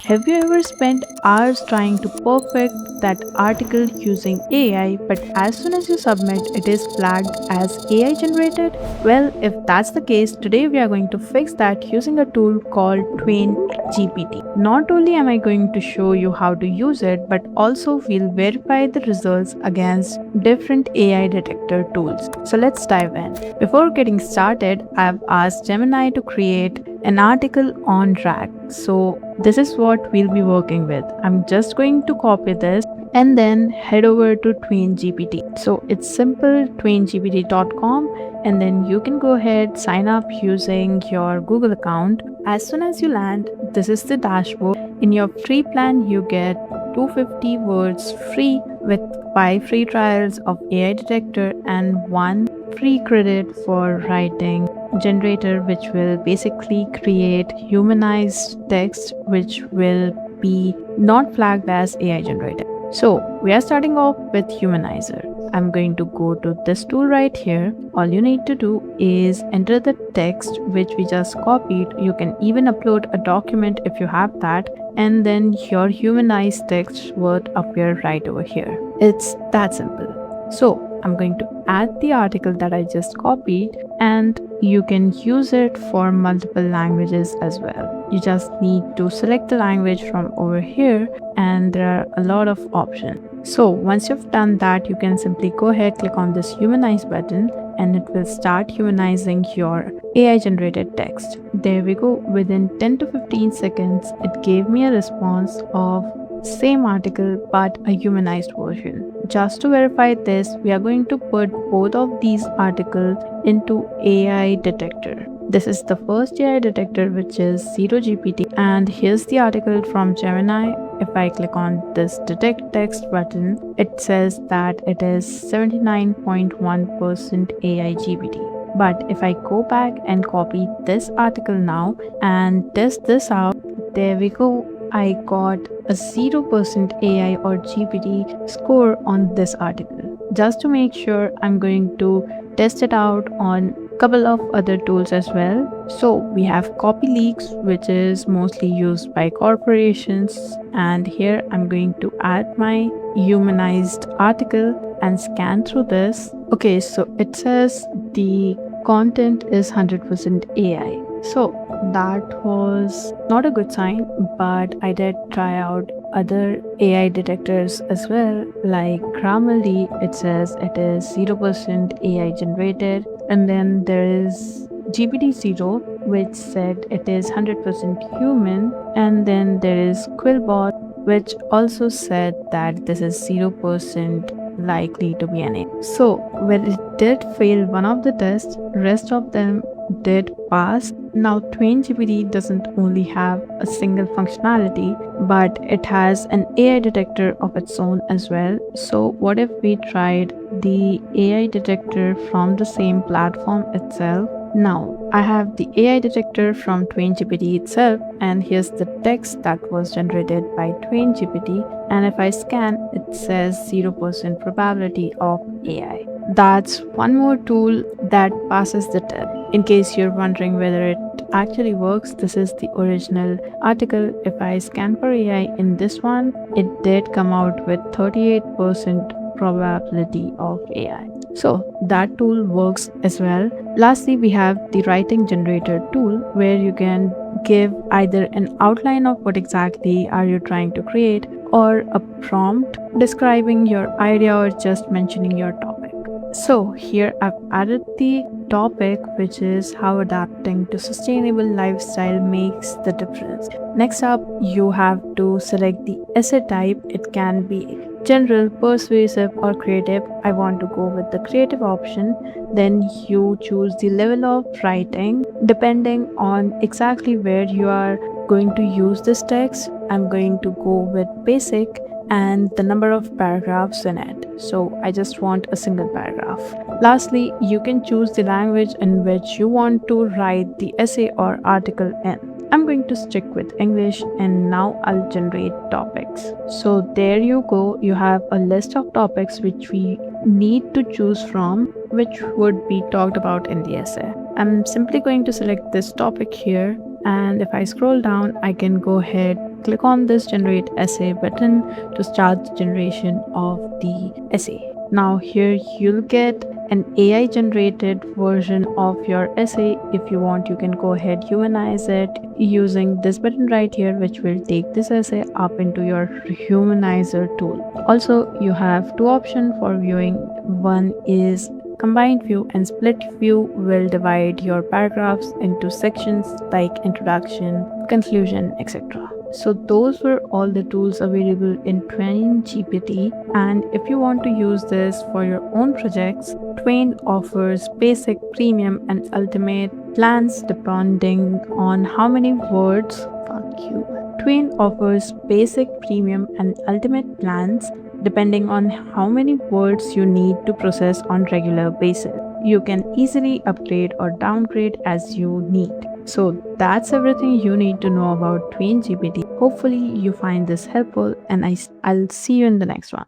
Have you ever spent hours trying to perfect that article using AI, but as soon as you submit, it is flagged as AI generated? Well, if that's the case, today we are going to fix that using a tool called TwainGPT. Not only am I going to show you how to use it, but also we'll verify the results against different AI detector tools. So let's dive in. Before getting started, I've asked Gemini to create an article on drag. So this is what we'll be working with. I'm just going to copy this and then head over to TwainGPT. So it's simple, twaingpt.com, and then you can go ahead, sign up using your Google account. As soon as you land, this is the dashboard. In your free plan, you get 250 words free with 5 free trials of AI detector and 1 free credit for writing generator, which will basically create humanized text which will be not flagged as AI generated. So we are starting off with Humanizer. I'm going to go to this tool right here. All you need to do is enter the text which we just copied. You can even upload a document if you have that, and then your humanized text would appear right over here. It's that simple. So I'm going to add the article that I just copied, and you can use it for multiple languages as well. You just need to select the language from over here, and there are a lot of options. So once you've done that, you can simply go ahead, click on this humanize button, and it will start humanizing your AI generated text. There we go. Within 10 to 15 seconds, it gave me a response of same article but a humanized version. Just to verify this, we are going to put both of these articles into AI detector. This is the first AI detector, which is 0GPT, and here's the article from Gemini. If I click on this detect text button, it says that it is 79.1% AI GPT. But if I go back and copy this article now and test this out, there we go. I got a 0% AI or GPT score on this article. Just to make sure, I'm going to test it out on a couple of other tools as well. So we have CopyLeaks, which is mostly used by corporations, and here I'm going to add my humanized article and scan through this. Okay, so it says the content is 100% AI. So that was not a good sign, but I did try out other AI detectors as well, like Grammarly. It says it is 0% AI generated, and then there is GPT-0, which said it is 100% human, and then there is Quillbot, which also said that this is 0% likely to be an AI. So when it did fail one of the tests, rest of them did pass. Now TwainGPT doesn't only have a single functionality, but it has an AI detector of its own as well. So what if we tried the AI detector from the same platform itself? Now I have the AI detector from TwainGPT itself, and here's the text that was generated by TwainGPT, and if I scan, it says 0% probability of AI. That's one more tool that passes the test. In case you're wondering whether it actually works, this is the original article. If I scan for AI in this one, it did come out with 38% probability of AI. So that tool works as well. Lastly, we have the writing generator tool, where you can give either an outline of what exactly are you trying to create, or a prompt describing your idea, or just mentioning your topic. So here I've added the topic, which is how adapting to sustainable lifestyle makes the difference. Next up, you have to select the essay type. It can be general, persuasive, or creative. I want to go with the creative option. Then you choose the level of writing depending on exactly where you are going to use this text. I'm going to go with basic, and the number of paragraphs in it. So I just want a single paragraph. Lastly, you can choose the language in which you want to write the essay or article in. I'm going to stick with English, and now I'll generate topics. So there you go. You have a list of topics which we need to choose from, which would be talked about in the essay. I'm simply going to select this topic here, and if I scroll down, I can go ahead Click on this generate essay button to start the generation of the essay. Now here you'll get an AI generated version of your essay. If you want, you can go ahead humanize it using this button right here, which will take this essay up into your humanizer tool. Also, you have two options for viewing. One is combined view, and split view will divide your paragraphs into sections like introduction, conclusion, etc. So those were all the tools available in Twain GPT, and if you want to use this for your own projects, Twain offers basic, premium, and ultimate plans depending on how many words. Fuck you. Twain offers basic, premium, and ultimate plans depending on how many words you need to process on regular basis. You can easily upgrade or downgrade as you need. So that's everything you need to know about TwainGPT. Hopefully you find this helpful, and I'll see you in the next one.